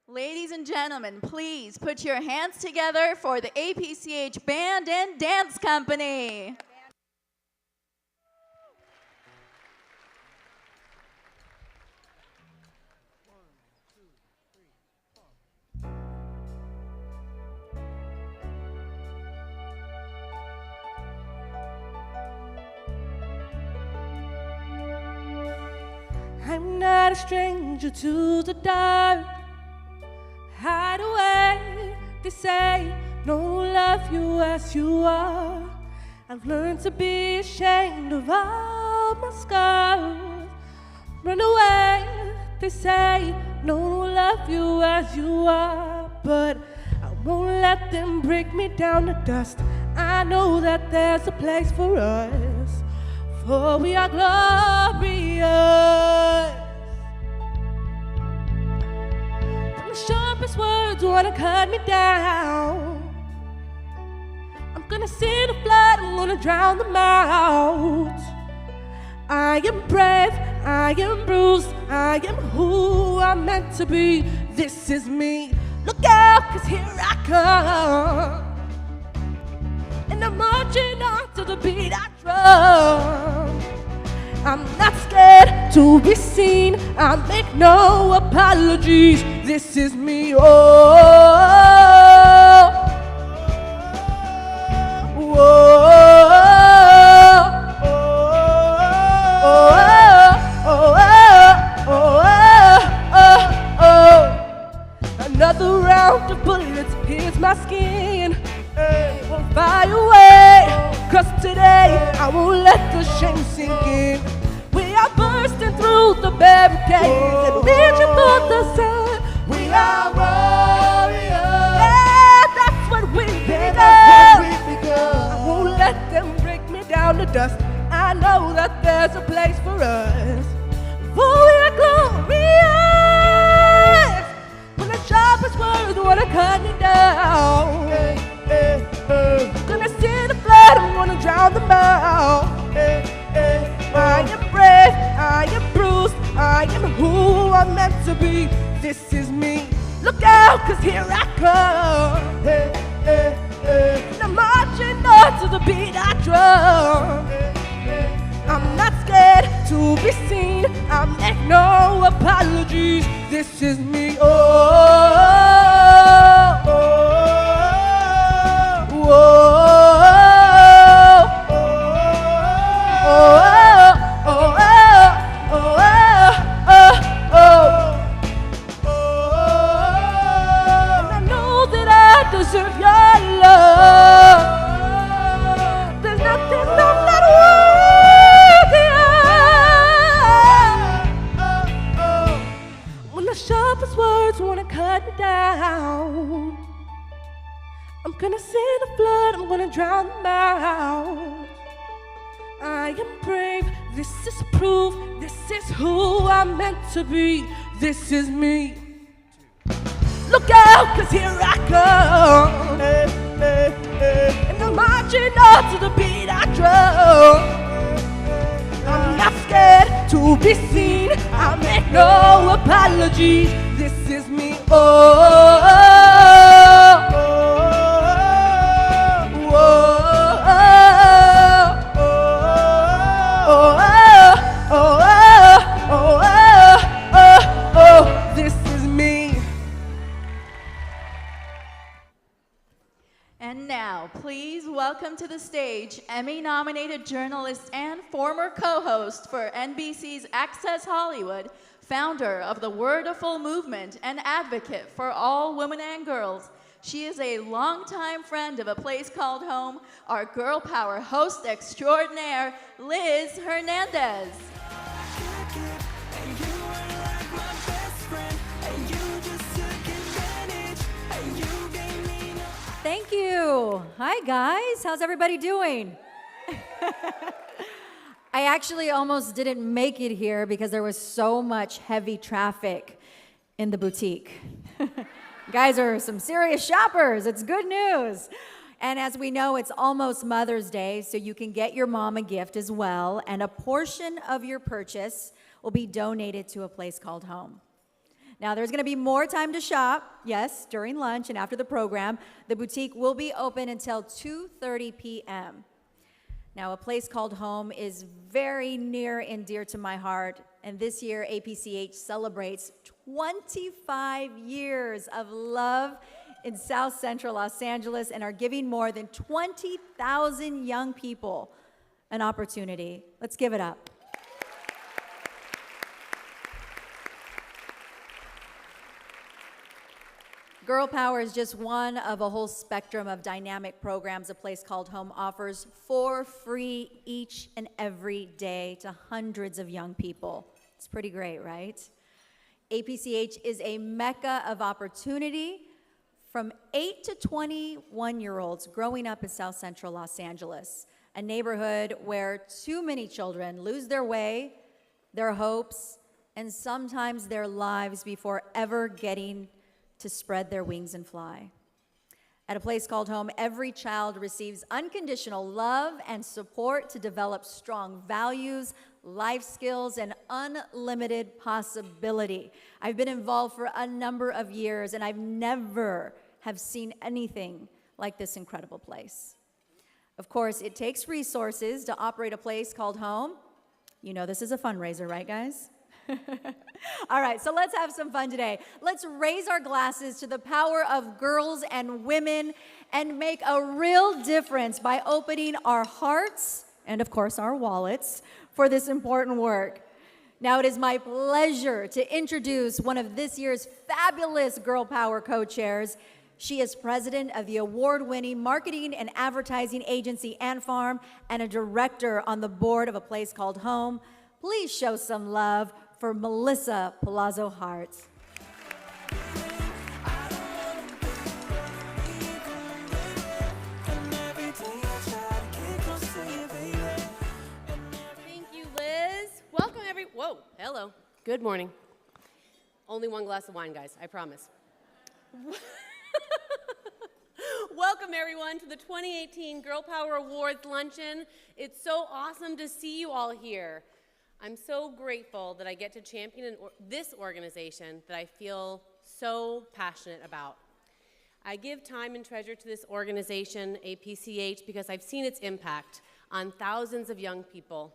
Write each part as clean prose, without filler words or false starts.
Ladies and gentlemen, please put your hands together for the APCH Band and Dance Company. I'm not a stranger to the dark. Hide away, they say, no one love you as you are. I've learned to be ashamed of all my scars. Run away, they say, no one will love you as you are. But I won't let them break me down to dust. I know that there's a place for us, for we are glorious. When the sharpest words wanna cut me down, I'm gonna send a flood, I'm gonna drown them out. I am brave, I am bruised, I am who I'm meant to be. This is me. Look out, 'cause here I come. And I'm marching on to the beat I drum. I'm not scared to be seen, I make no apologies. This is me, oh, another round of bullets, here's my skin. It won't fly away, 'cause today I won't let the shame sink in. We are bursting through the barricades and reaching for the sun. We are warriors. Yeah, that's what we become. I won't let them break me down to dust. I know that there's a place for us, for we are glorious. When the sharpest words wanna cut me down, gonna send a flood, I'm gonna drown them out. I am brave, I am bruised, I am who I'm meant to be. This is me. Look out, 'cause here I come. And I'm marching on to the beat I drum. I'm not scared to be seen, I make no apologies. This is me, oh, oh, oh, oh, oh, and I know that I deserve your love. There's nothing I'm not worthy of. When the sharpest words wanna cut me down, I'm gonna send a flood, I'm gonna drown them out. I am brave, this is proof, this is who I'm meant to be. This is me. Look out, 'cause here I come. And I'm marching on to the beat I drum. I'm not scared to be seen, I make no apologies. This is me, oh, this is me. And now, please welcome to the stage Emmy-nominated journalist and former co-host for NBC's Access Hollywood, founder of the Wordiful movement and advocate for all women and girls. She is a longtime friend of A Place Called Home, our Girl Power host extraordinaire, Liz Hernandez. Thank you. Hi, guys. How's everybody doing? I actually almost didn't make it here because there was so much heavy traffic in the boutique. Guys are some serious shoppers. It's good news. And as we know, it's almost Mother's Day, so you can get your mom a gift as well, and a portion of your purchase will be donated to A Place Called Home. Now, there's going to be more time to shop, yes, during lunch and after the program. The boutique will be open until 2:30 p.m. Now, a place called home is very near and dear to my heart, and this year APCH celebrates 25 years of love in South Central Los Angeles and are giving more than 20,000 young people an opportunity. Let's give it up. Girl Power is just one of a whole spectrum of dynamic programs a place called home offers for free each and every day to hundreds of young people. It's pretty great, right? APCH is a mecca of opportunity from 8 to 21-year-olds growing up in South Central Los Angeles, a neighborhood where too many children lose their way, their hopes, and sometimes their lives before ever getting to spread their wings and fly. At a place called home, every child receives unconditional love and support to develop strong values, life skills, and unlimited possibility. I've been involved for a number of years, and I've never have seen anything like this incredible place. Of course, it takes resources to operate a place called home. You know this is a fundraiser, right, guys? All right, so let's have some fun today. Let's raise our glasses to the power of girls and women and make a real difference by opening our hearts and, of course, our wallets for this important work. Now, it is my pleasure to introduce one of this year's fabulous Girl Power co-chairs. She is president of the award-winning marketing and advertising agency Ant Farm and a director on the board of a place called Home. Please show some love for Melissa Palazzo Hart. Thank you, Liz. Welcome, Whoa, hello. Good morning. Only one glass of wine, guys, I promise. Welcome, everyone, to the 2018 Girl Power Awards Luncheon. It's so awesome to see you all here. I'm so grateful that I get to champion this organization that I feel so passionate about. I give time and treasure to this organization, APCH, because I've seen its impact on thousands of young people,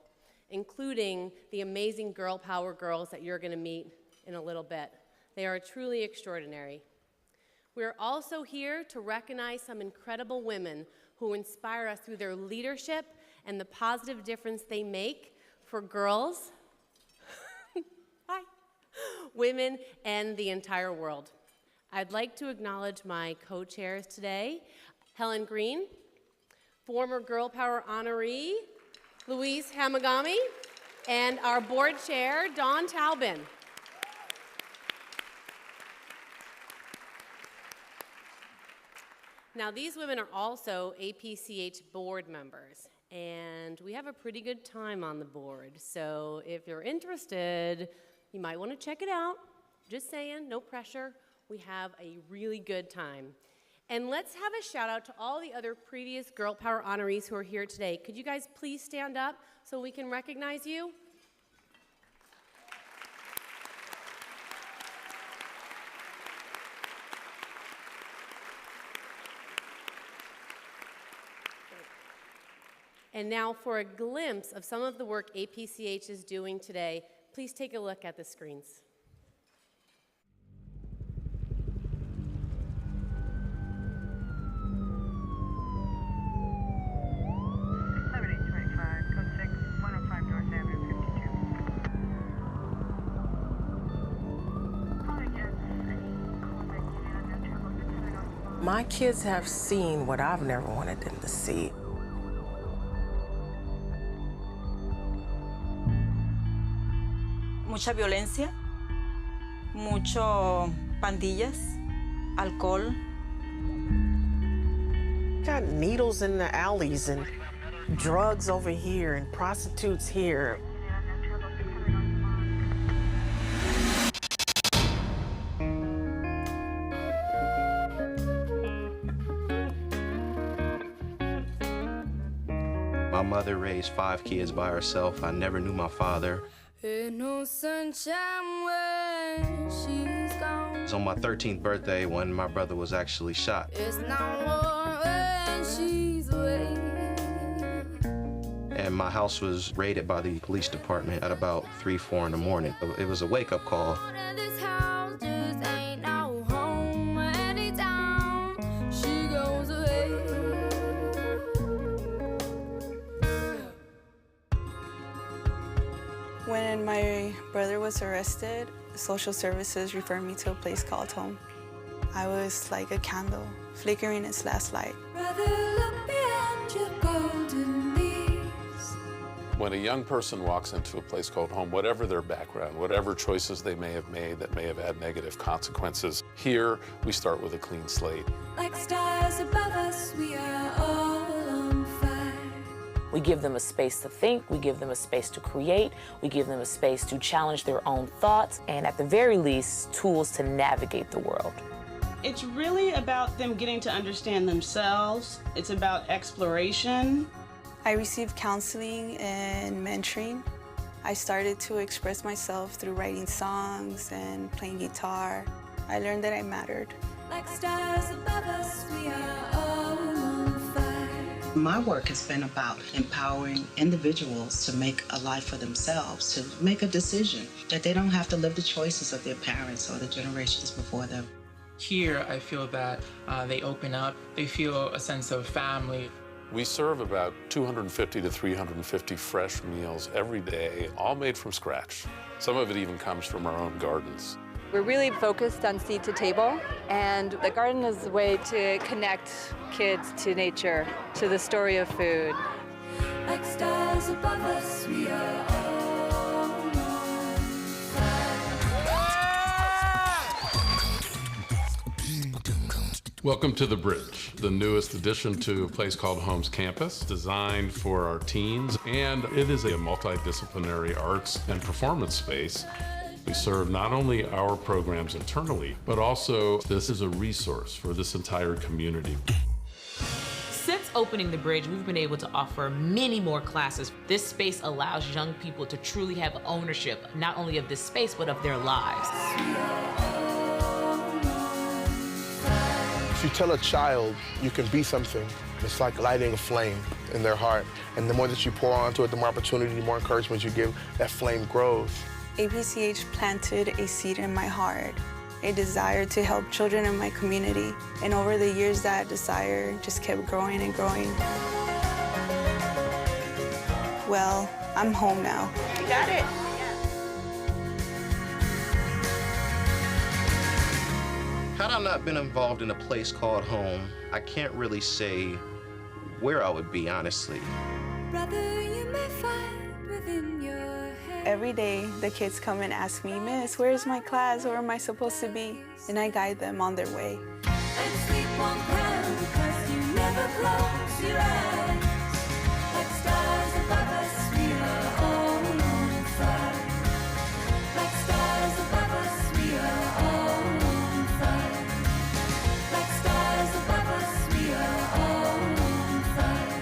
including the amazing Girl Power Girls that you're going to meet in a little bit. They are truly extraordinary. We're also here to recognize some incredible women who inspire us through their leadership and the positive difference they make for girls, hi, women, and the entire world. I'd like to acknowledge my co-chairs today, Helen Green, former Girl Power honoree, Louise Hamagami, and our board chair, Dawn Taubin. Now, these women are also APCH board members, and we have a pretty good time on the board. So if you're interested, you might want to check it out. Just saying, no pressure. We have a really good time. And let's have a shout out to all the other previous Girl Power honorees who are here today. Could you guys please stand up so we can recognize you? And now for a glimpse of some of the work APCH is doing today, please take a look at the screens. My kids have seen what I've never wanted them to see. Mucha violencia, mucho pandillas, alcohol. Got needles in the alleys and drugs over here and prostitutes here. My mother raised 5 kids by herself. I never knew my father. Ain't no sunshine when she's was on my 13th birthday when my brother was actually shot. It's not war when she's away. And my house was raided by the police department at about 3, 4 in the morning. It was a wake-up call. This house just ain't no home. Anytime she goes away. When my brother was arrested, social services referred me to a place called home. I was like a candle, flickering its last light. Brother, look beyond your golden leaves. When a young person walks into a place called home, whatever their background, whatever choices they may have made that may have had negative consequences, here we start with a clean slate. Like stars above us, we are all on fire. We give them a space to think, we give them a space to create, we give them a space to challenge their own thoughts, and at the very least, tools to navigate the world. It's really about them getting to understand themselves. It's about exploration. I received counseling and mentoring. I started to express myself through writing songs and playing guitar. I learned that I mattered. Like stars above us, we are all on fire. My work has been about empowering individuals to make a life for themselves, to make a decision, that they don't have to live the choices of their parents or the generations before them. Here, I feel that they open up, they feel a sense of family. We serve about 250 to 350 fresh meals every day, all made from scratch. Some of it even comes from our own gardens. We're really focused on seed to table, and the garden is a way to connect kids to nature, to the story of food. Like stars above us, we are all on Welcome to The Bridge, the newest addition to a place called Home's Campus, designed for our teens, and it is a multidisciplinary arts and performance space. We serve not only our programs internally, but also this is a resource for this entire community. Since opening The Bridge, we've been able to offer many more classes. This space allows young people to truly have ownership, not only of this space, but of their lives. If you tell a child you can be something, it's like lighting a flame in their heart. And the more that you pour onto it, the more opportunity, the more encouragement you give, that flame grows. APCH planted a seed in my heart, a desire to help children in my community. And over the years, that desire just kept growing and growing. Well, I'm home now. You got it. Had I not been involved in a place called home, I can't really say where I would be, honestly. Brother, you may find within your head. Every day, the kids come and ask me, Miss, where's my class? Where am I supposed to be? And I guide them on their way. And sleep won't come because you never close your eyes. Like stars above us, we are all on fire. Like stars above us, we are all on fire. Like stars above us, we are all on fire.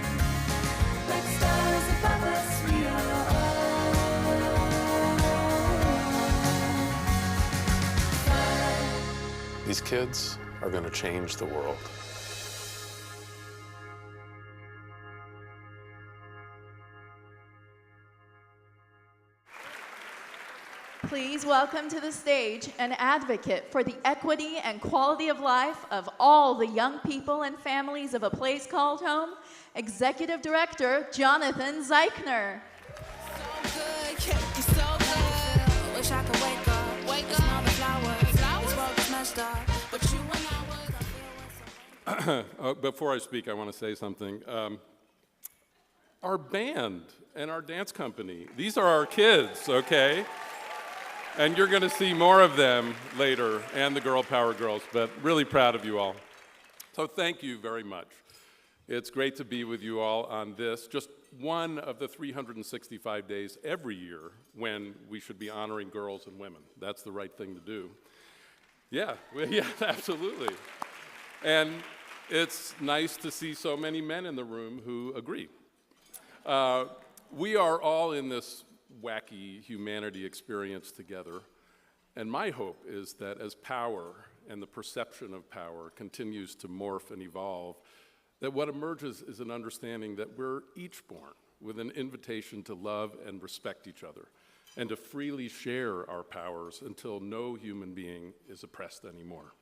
Like stars above us, we are all on fire. These kids are going to change the world. Please welcome to the stage an advocate for the equity and quality of life of all the young people and families of A Place Called Home, Executive Director Jonathan Zeichner. Wish I could wake up, smell the flowers. This world is messed up, but you and I would. Before I speak, I want to say something. Our band and our dance company, these are our kids, okay? And you're going to see more of them later, and the GirlPower Girls, but really proud of you all. So thank you very much. It's great to be with you all on this, just one of the 365 days every year when we should be honoring girls and women. That's the right thing to do. Yeah, absolutely. And it's nice to see so many men in the room who agree. We are all in this wacky humanity experience together. And my hope is that as power and the perception of power continues to morph and evolve, that what emerges is an understanding that we're each born with an invitation to love and respect each other, and to freely share our powers until no human being is oppressed anymore.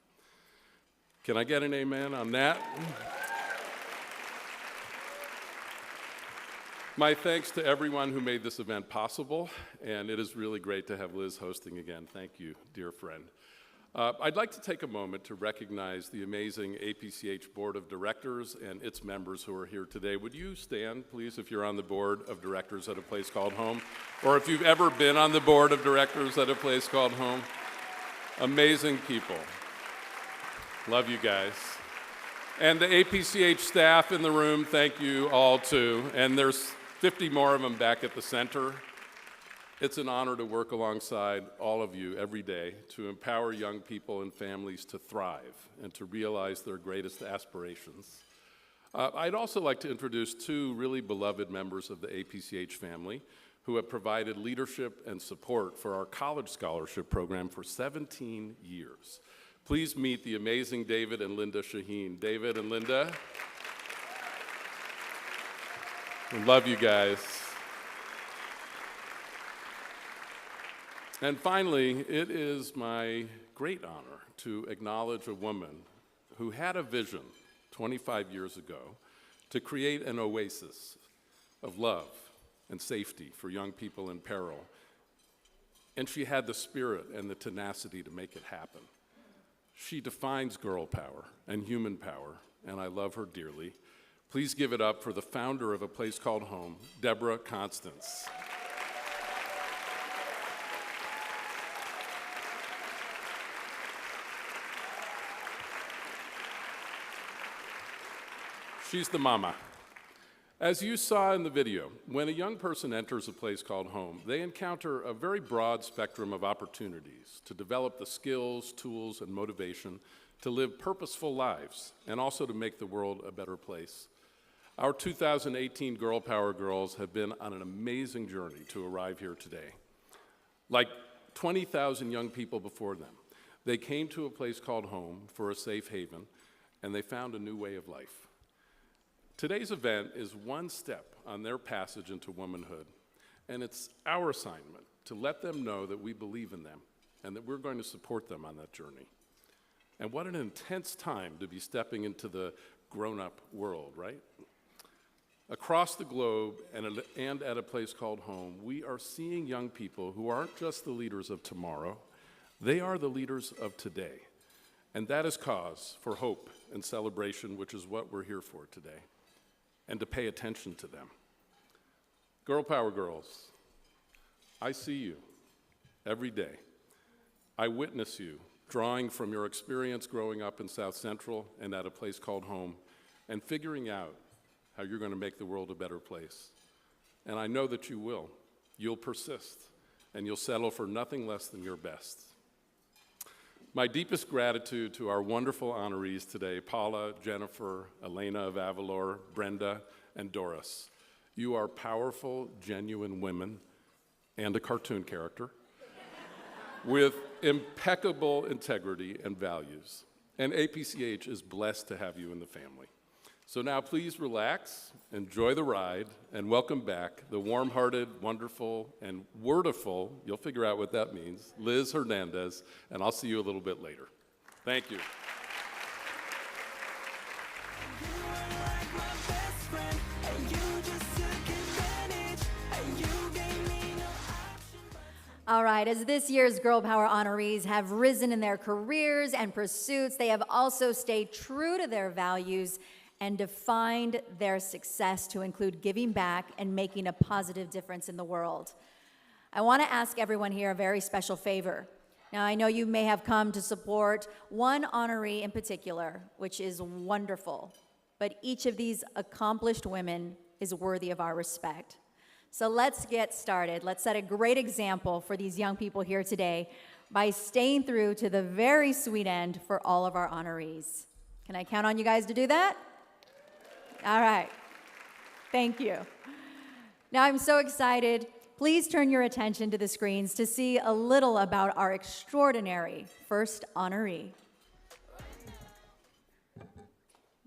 Can I get an amen on that? My thanks to everyone who made this event possible, and it is really great to have Liz hosting again. Thank you, dear friend. I'd like to take a moment to recognize the amazing APCH Board of Directors and its members who are here today. Would you stand, please, if you're on the Board of Directors at a place called home, or if you've ever been on the Board of Directors at a place called home? Amazing people. Love you guys. And the APCH staff in the room, thank you all too. And there's 50 more of them back at the center. It's an honor to work alongside all of you every day to empower young people and families to thrive and to realize their greatest aspirations. I'd also like to introduce two really beloved members of the APCH family who have provided leadership and support for our college scholarship program for 17 years. Please meet the amazing David and Linda Shaheen. David and Linda. I love you guys. And finally, it is my great honor to acknowledge a woman who had a vision 25 years ago to create an oasis of love and safety for young people in peril. And she had the spirit and the tenacity to make it happen. She defines girl power and human power, and I love her dearly. Please give it up for the founder of A Place Called Home, Deborah Constance. She's the mama. As you saw in the video, when a young person enters a place called home, they encounter a very broad spectrum of opportunities to develop the skills, tools, and motivation to live purposeful lives and also to make the world a better place. Our 2018 GirlPower Girls have been on an amazing journey to arrive here today. Like 20,000 young people before them, they came to a place called home for a safe haven, and they found a new way of life. Today's event is one step on their passage into womanhood, and it's our assignment to let them know that we believe in them and that we're going to support them on that journey. And what an intense time to be stepping into the grown-up world, right? Across the globe and at a place called home, we are seeing young people who aren't just the leaders of tomorrow, they are the leaders of today. And that is cause for hope and celebration, which is what we're here for today, and to pay attention to them. GirlPower Girls, I see you every day. I witness you drawing from your experience growing up in South Central and at a place called home and figuring out how you're going to make the world a better place. And I know that you will. You'll persist, and you'll settle for nothing less than your best. My deepest gratitude to our wonderful honorees today, Paula, Jennifer, Elena of Avalor, Brenda, and Doris. You are powerful, genuine women and a cartoon character with impeccable integrity and values. And APCH is blessed to have you in the family. So now please relax, enjoy the ride, and welcome back the warm-hearted, wonderful, and wordiful, you'll figure out what that means, Liz Hernandez, and I'll see you a little bit later. Thank you. All right, as this year's Girl Power honorees have risen in their careers and pursuits, they have also stayed true to their values and defined their success to include giving back and making a positive difference in the world. I want to ask everyone here a very special favor. Now, I know you may have come to support one honoree in particular, which is wonderful, but each of these accomplished women is worthy of our respect. So let's get started. Let's set a great example for these young people here today by staying through to the very sweet end for all of our honorees. Can I count on you guys to do that? All right. Thank you. Now I'm so excited please turn your attention to the screens to see a little about our extraordinary first honoree.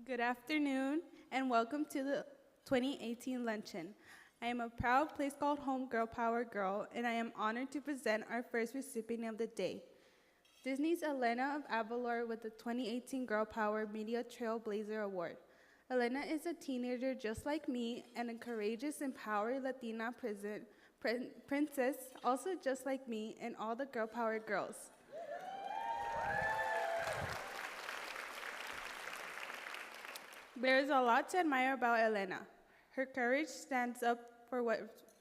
Good afternoon, and welcome to the 2018 Luncheon. I am a proud place called home GirlPower Girl, and I am honored to present our first recipient of the day, Disney's Elena of Avalor with the 2018 GirlPower Media Trailblazer Award. Elena is a teenager just like me and a courageous, empowered Latina princess, also just like me and all the GirlPower girls. There is a lot to admire about Elena. Her courage stands up for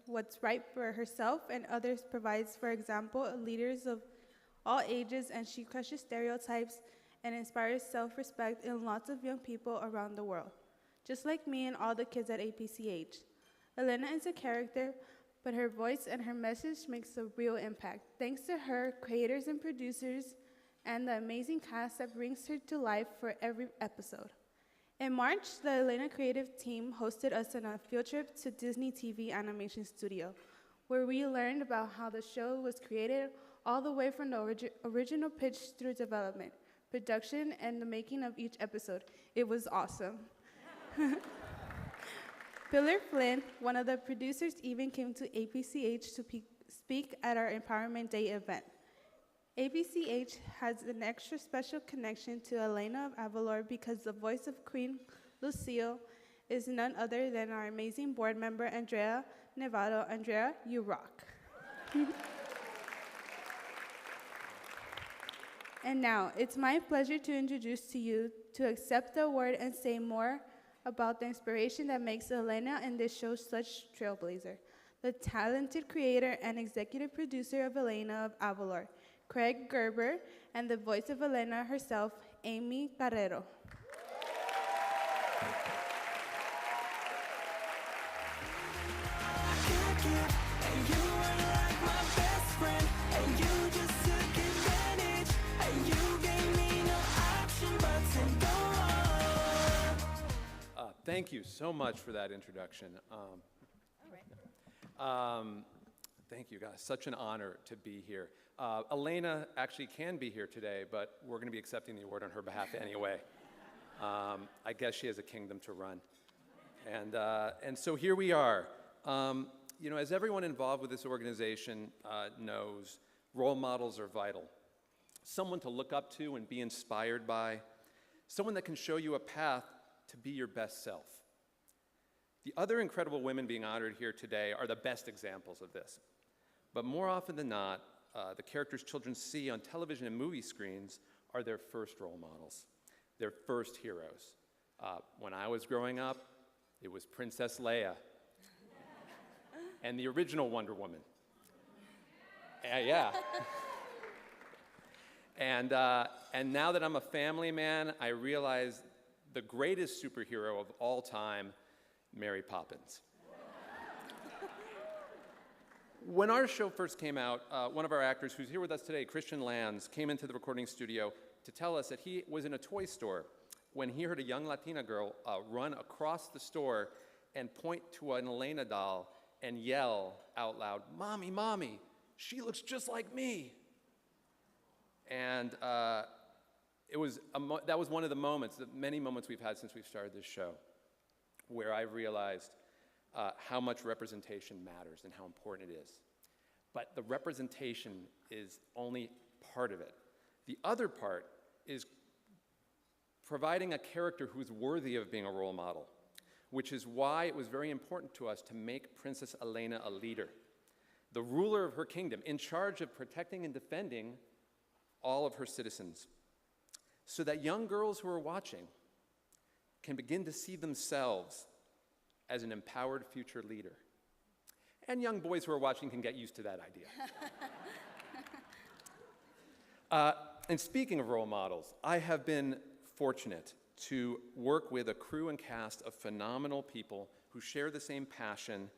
what's right for herself and others, provides, for example, leaders of all ages, and she crushes stereotypes and inspires self-respect in lots of young people around the world, just like me and all the kids at APCH. Elena is a character, but her voice and her message makes a real impact. Thanks to her, creators and producers, and the amazing cast that brings her to life for every episode. In March, the Elena creative team hosted us on a field trip to Disney TV Animation Studio, where we learned about how the show was created all the way from the original pitch through development, production, and the making of each episode. It was awesome. Pillar Flynn, one of the producers, even came to APCH to speak at our Empowerment Day event. APCH has an extra special connection to Elena of Avalor because the voice of Queen Lucille is none other than our amazing board member, Andrea Nevado. Andrea, you rock. And now, it's my pleasure to introduce to you to accept the award and say more about the inspiration that makes Elena and this show such trailblazer. The talented creator and executive producer of Elena of Avalor, Craig Gerber, and the voice of Elena herself, Amy Carrero. Thank you so much for that introduction. Thank you, guys. Such an honor to be here. Elena actually can be here today, but we're going to be accepting the award on her behalf anyway. I guess she has a kingdom to run. And so here we are. You know, as everyone involved with this organization knows, role models are vital. Someone to look up to and be inspired by. Someone that can show you a path to be your best self. The other incredible women being honored here today are the best examples of this. But more often than not, the characters children see on television and movie screens are their first role models, their first heroes. When I was growing up, it was Princess Leia and the original Wonder Woman. Yeah. And now that I'm a family man, I realize the greatest superhero of all time, Mary Poppins. When our show first came out, one of our actors who's here with us today, Christian Lanz, came into the recording studio to tell us that he was in a toy store when he heard a young Latina girl run across the store and point to an Elena doll and yell out loud, "Mommy, Mommy, she looks just like me." And that was one of the moments, the many moments we've had since we've started this show, where I realized how much representation matters and how important it is. But the representation is only part of it. The other part is providing a character who's worthy of being a role model, which is why it was very important to us to make Princess Elena a leader, the ruler of her kingdom, in charge of protecting and defending all of her citizens, so that young girls who are watching can begin to see themselves as an empowered future leader. And young boys who are watching can get used to that idea. And speaking of role models, I have been fortunate to work with a crew and cast of phenomenal people who share the same passion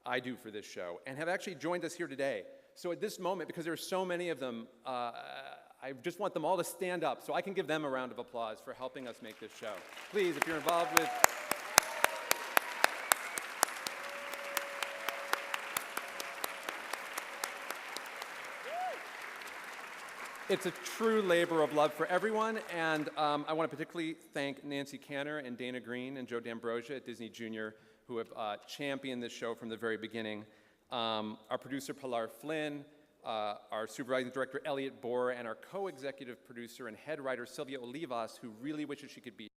I do for this show and have actually joined us here today. So at this moment, because there are so many of them, I just want them all to stand up so I can give them a round of applause for helping us make this show. Please, if you're involved with... It's a true labor of love for everyone, and I want to particularly thank Nancy Canner and Dana Green and Joe D'Ambrosia at Disney Junior, who have championed this show from the very beginning. Our producer, Pilar Flynn, our supervising director, Elliot Bohr, and our co-executive producer and head writer, Sylvia Olivas, who really wishes she could be